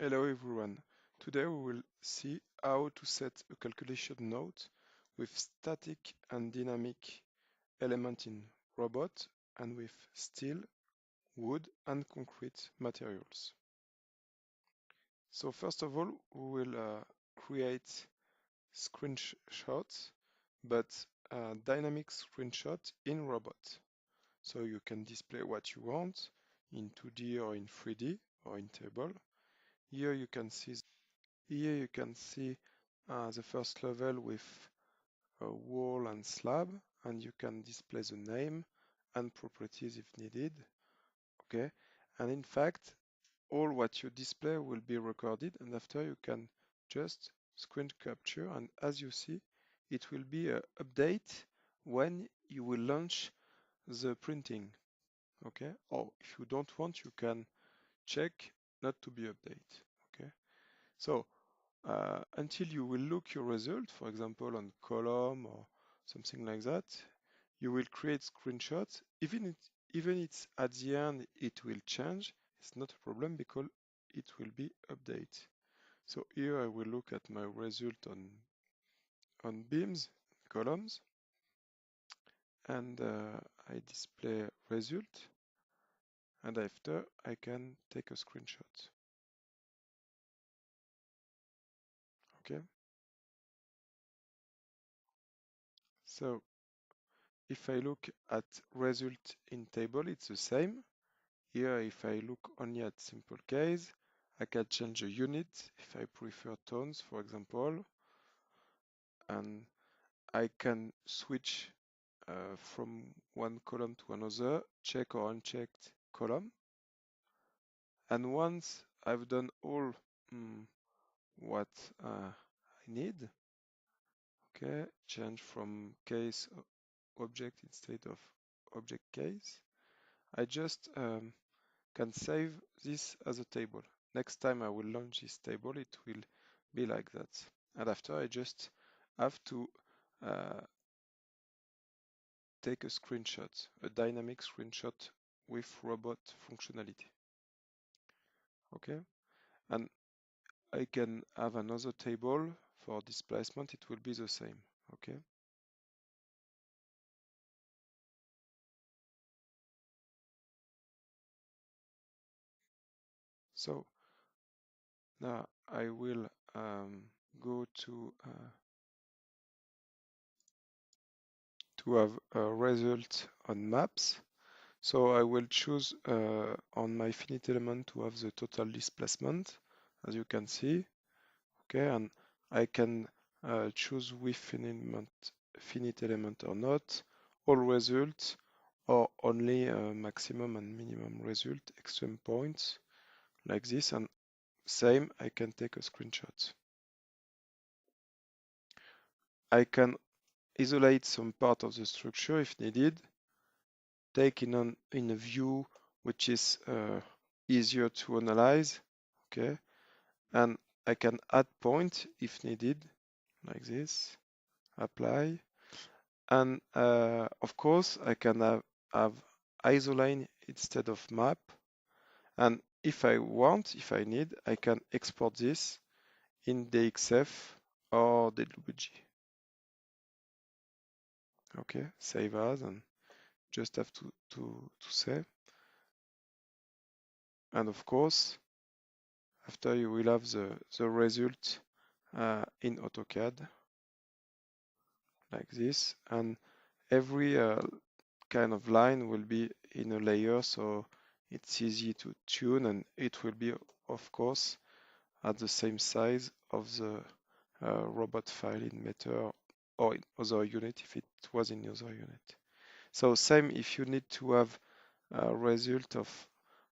Hello everyone. Today we will see how to set a calculation node with static and dynamic element in robot and with steel, wood and concrete materials. So first of all, we will create screenshots, but dynamic screenshot in robot. So you can display what you want in 2D or in 3D or in table. Here you can see the first level with a wall and slab, and you can display the name and properties if needed. Okay, and in fact, all what you display will be recorded, and after you can just screen capture, and as you see, it will be an update when you will launch the printing. Okay, or if you don't want, you can check not to be updated. Okay, so until you will look your result, for example, on column or something like that, you will create screenshots. Even it's at the end, it will change. It's not a problem because it will be updated. So here I will look at my result on beams, columns, and I display result, and after I can take a screenshot. Okay. So if I look at result in table, it's the same. Here, if I look only at simple case, I can change the unit if I prefer tones, for example, and I can switch from one column to another, check or unchecked column. And once I've done all what I need, okay, change from case object instead of object case, I just can save this as a table. Next time I will launch this table, it will be like that. And after I just have to take a screenshot, a dynamic screenshot with robot functionality. Okay, and I can have another table for displacement, it will be the same. Okay, so now I will go to have a result on maps. So I will choose on my finite element to have the total displacement, as you can see. Okay, and I can choose with finite element or not, all results, or only maximum and minimum result, extreme points, like this. And same, I can take a screenshot. I can isolate some part of the structure if needed, take in a view which is easier to analyze, okay, and I can add point if needed, like this, apply, and of course I can have isoline instead of map, and if I want, if I need, I can export this in DXF or DWG. Okay, save as, and just have to save. And of course, after you will have the result in AutoCAD like this, and every kind of line will be in a layer, so it's easy to tune, and it will be, of course, at the same size of the robot file in meter or in other unit if it was in other unit. So same if you need to have a result of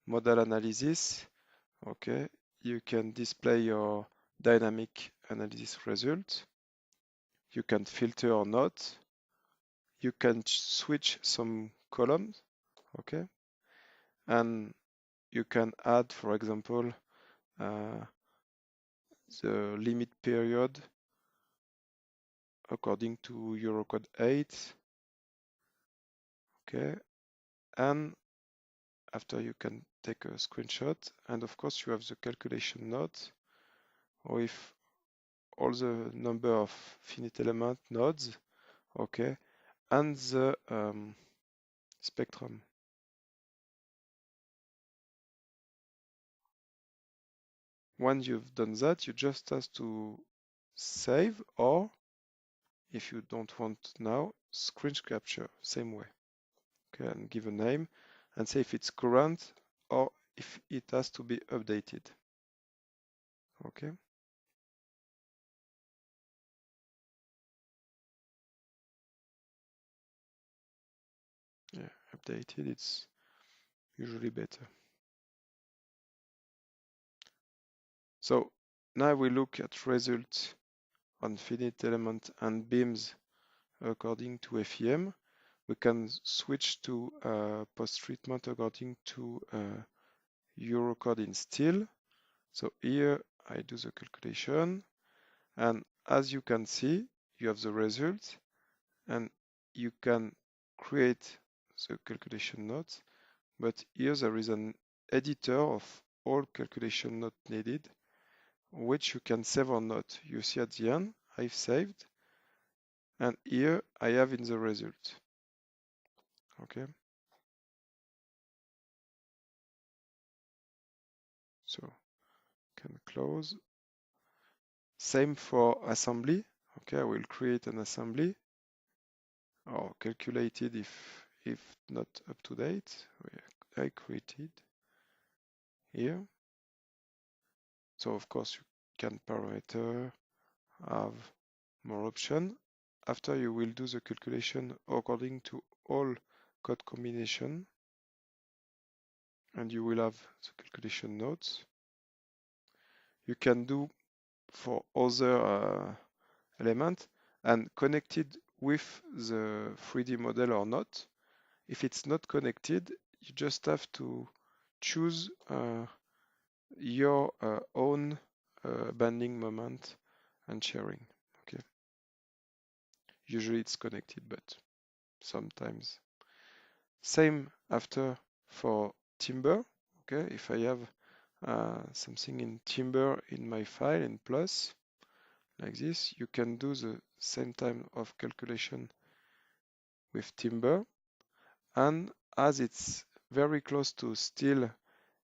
model analysis, okay, you can display your dynamic analysis result. You can filter or not. You can switch some columns, okay, and you can add, for example, the limit period according to Eurocode 8, okay, and after you can take a screenshot, and of course you have the calculation note with all the number of finite element nodes, okay, and the spectrum. Once you've done that, you just have to save, or if you don't want now, screen capture, same way. Okay, and give a name and say if it's current or if it has to be updated. Okay. Yeah, updated, it's usually better. So now we look at results on finite element and beams according to FEM. We can switch to post-treatment according to Eurocode in steel. So here I do the calculation, and as you can see, you have the result, and you can create the calculation notes, but here there is an editor of all calculation note needed, which you can save or not. You see at the end, I've saved, and here I have in the result. Okay. So can close. Same for assembly. Okay, I will create an assembly or calculate it if not up to date. I created here. So of course you can parameter, have more option. After you will do the calculation according to all code combination, and you will have the calculation notes. You can do for other element and connected with the 3D model or not. If it's not connected, you just have to choose your own bending moment and sharing. Okay. Usually it's connected, but sometimes. Same after for timber. Okay, if I have something in timber in my file in plus, like this, you can do the same time of calculation with timber. And as it's very close to steel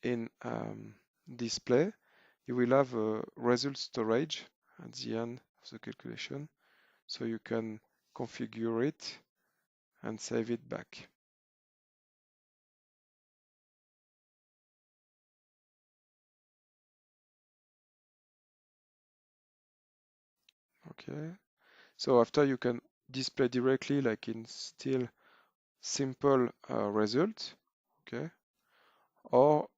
in display, you will have a result storage at the end of the calculation. So you can configure it and save it back. Okay. So after you can display directly like in steel simple result, okay, or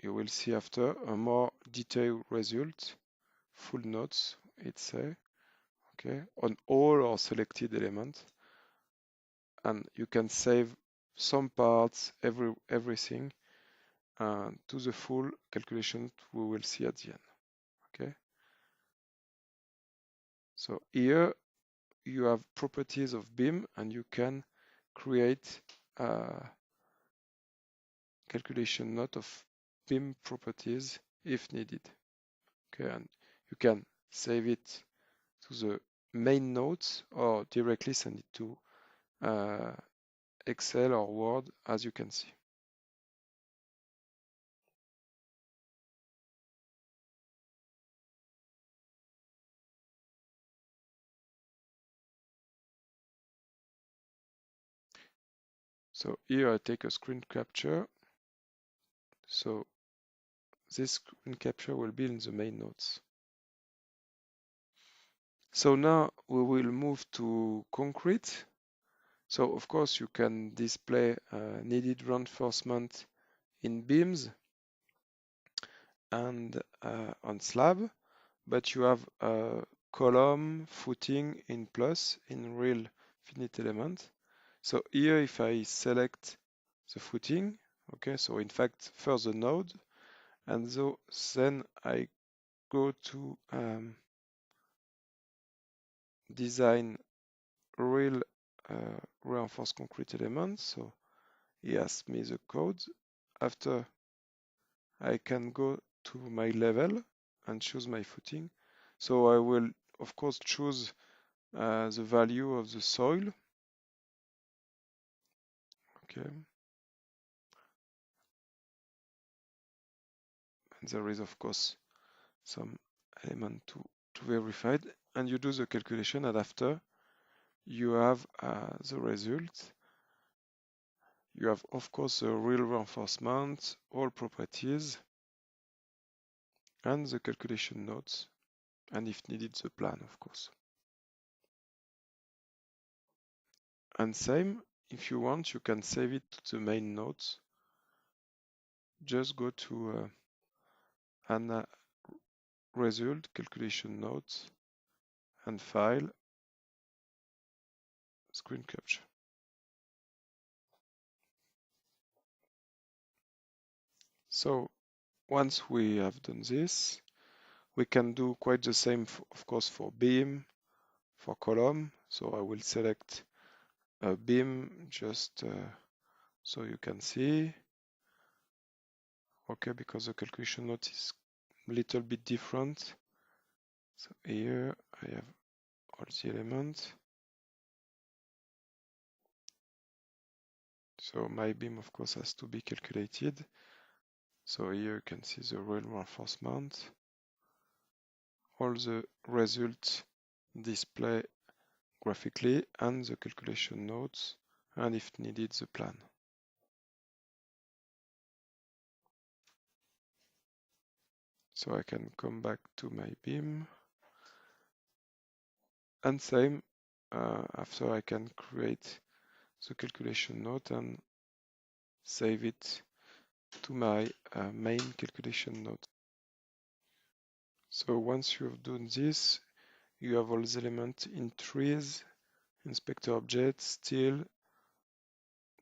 you will see after a more detailed result, full notes, it's say, okay, on all or selected element, and you can save some parts, everything, to the full calculation we will see at the end, okay. So here you have properties of beam, and you can create calculation note of beam properties if needed. Okay, and you can save it to the main notes or directly send it to Excel or Word, as you can see. So here I take a screen capture. So this screen capture will be in the main notes. So now we will move to concrete. So of course you can display needed reinforcement in beams and on slab, but you have a column footing in plus in real finite element. So here if I select the footing, okay, so in fact first the node, and so then I go to design real reinforced concrete elements. So he asks me the code. After I can go to my level and choose my footing. So I will, of course, choose the value of the soil. Okay. And there is, of course, some element to verify it. And you do the calculation, and after you have the result. You have, of course, the real reinforcement, all properties, and the calculation notes, and if needed, the plan, of course. And same, if you want, you can save it to the main notes. Just go to result, calculation notes, and file, screen capture. So once we have done this, we can do quite the same, of course, for beam, for column. So I will select a beam just so you can see. Okay, because the calculation note is a little bit different. So here I have all the elements. So my beam, of course, has to be calculated. So here you can see the real reinforcement. All the results display graphically and the calculation notes, and if needed, the plan. So I can come back to my beam. And same, after I can create the calculation note and save it to my main calculation note. So once you've done this, you have all the elements in trees, inspector objects, steel,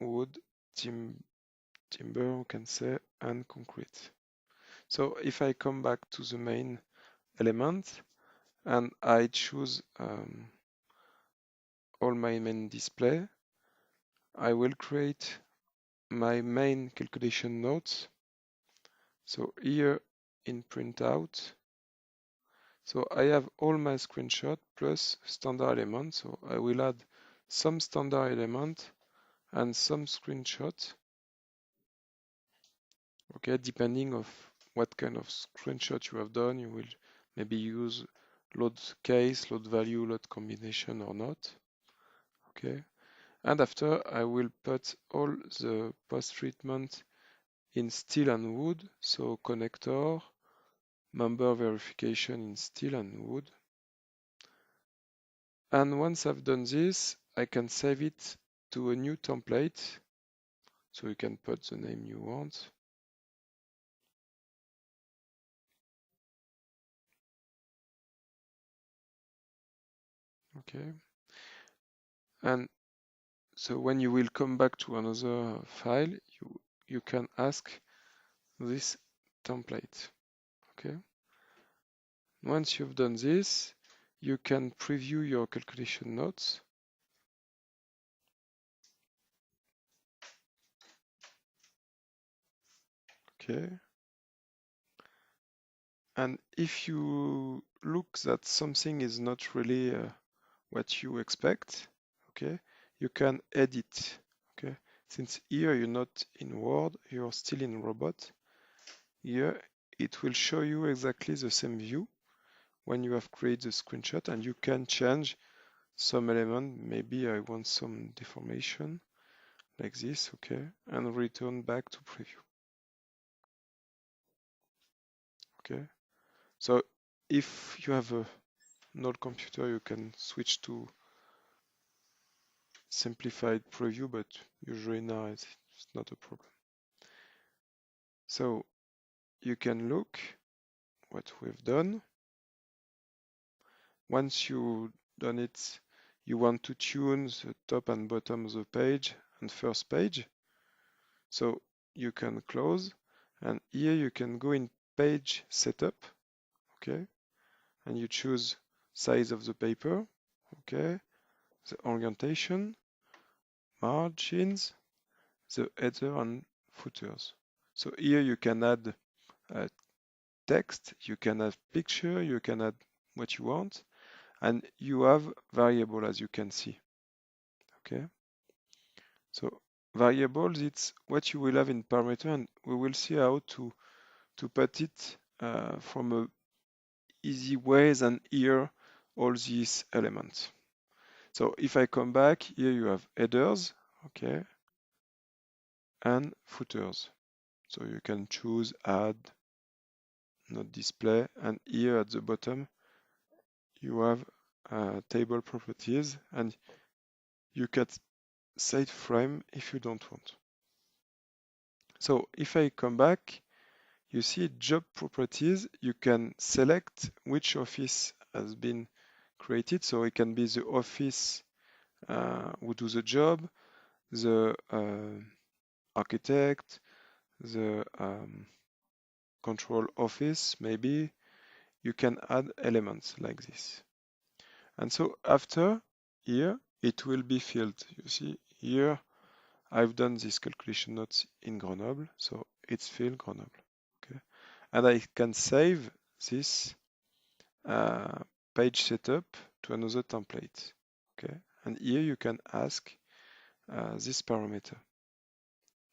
wood, timber, we can say, and concrete. So if I come back to the main element and I choose all my main display, I will create my main calculation notes. So here in printout, so I have all my screenshot plus standard element. So I will add some standard element and some screenshot. Okay, depending of what kind of screenshot you have done, you will maybe use load case, load value, load combination or not. Okay, and after I will put all the post treatment in steel and wood. So connector, member verification in steel and wood. And once I've done this, I can save it to a new template. So you can put the name you want. Okay. And so when you will come back to another file, you can ask this template. Okay. Once you've done this, you can preview your calculation notes. Okay. And if you look that something is not really what you expect, okay, you can edit. Okay. Since here you're not in Word, you're still in Robot. Here it will show you exactly the same view when you have created the screenshot, and you can change some element. Maybe I want some deformation like this, okay, and return back to preview. Okay, so if you have an old computer, you can switch to simplified preview, but usually now it's not a problem. So you can look what we've done. Once you've done it, you want to tune the top and bottom of the page and first page. So you can close, and here you can go in page setup, okay, and you choose size of the paper, okay, the orientation, margins, the header and footers. So here you can add uh, text, you can add picture, you can add what you want, and you have variable as you can see. Okay, so variables, it's what you will have in parameter, and we will see how to put it from a easy ways and here all these elements. So if I come back, here you have headers, okay, and footers. So you can choose add, not display, and here at the bottom you have table properties, and you can set frame if you don't want. So if I come back, you see job properties, you can select which office has been created. So it can be the office who do the job, the architect, the control office, maybe. You can add elements like this. And so after here, it will be filled. You see here, I've done this calculation notes in Grenoble, so it's filled Grenoble. Okay, and I can save this page setup to another template. Okay, and here you can ask this parameter.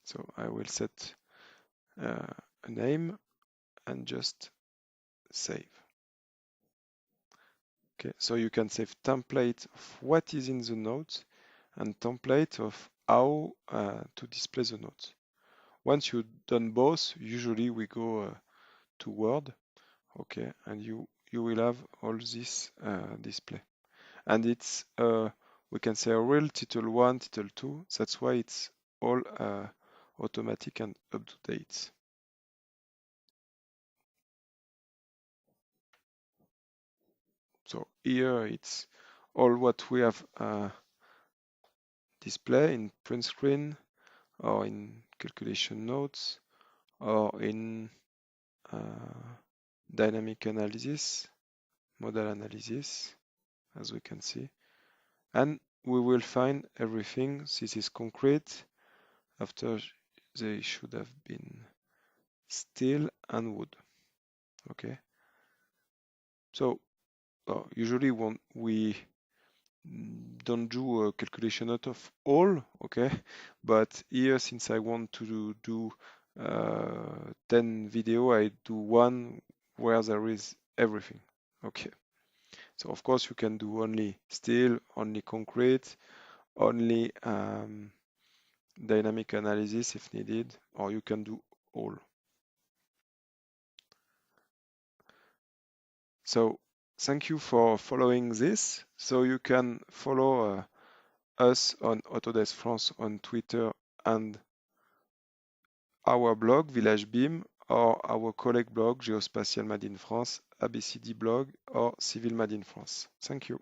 So I will set a name and just save. Okay, so you can save template of what is in the notes and template of how to display the notes. Once you've done both, usually we go to Word, okay, and you will have all this display. And it's we can say a real title 1, title 2. That's why it's all automatic and up to date. So here it's all what we have display in print screen or in calculation notes or in dynamic analysis, model analysis, as we can see. And we will find everything. This is concrete. After they should have been steel and wood. Okay. So usually when we don't do a calculation out of all, okay, but here since I want to do 10 video, I do one where there is everything. Okay, so of course you can do only steel, only concrete, only dynamic analysis if needed, or you can do all. So thank you for following this. So you can follow us on Autodesk France on Twitter and our blog Village BIM or our colleague blog Geospatial Made in France, ABCD blog or Civil Made in France. Thank you.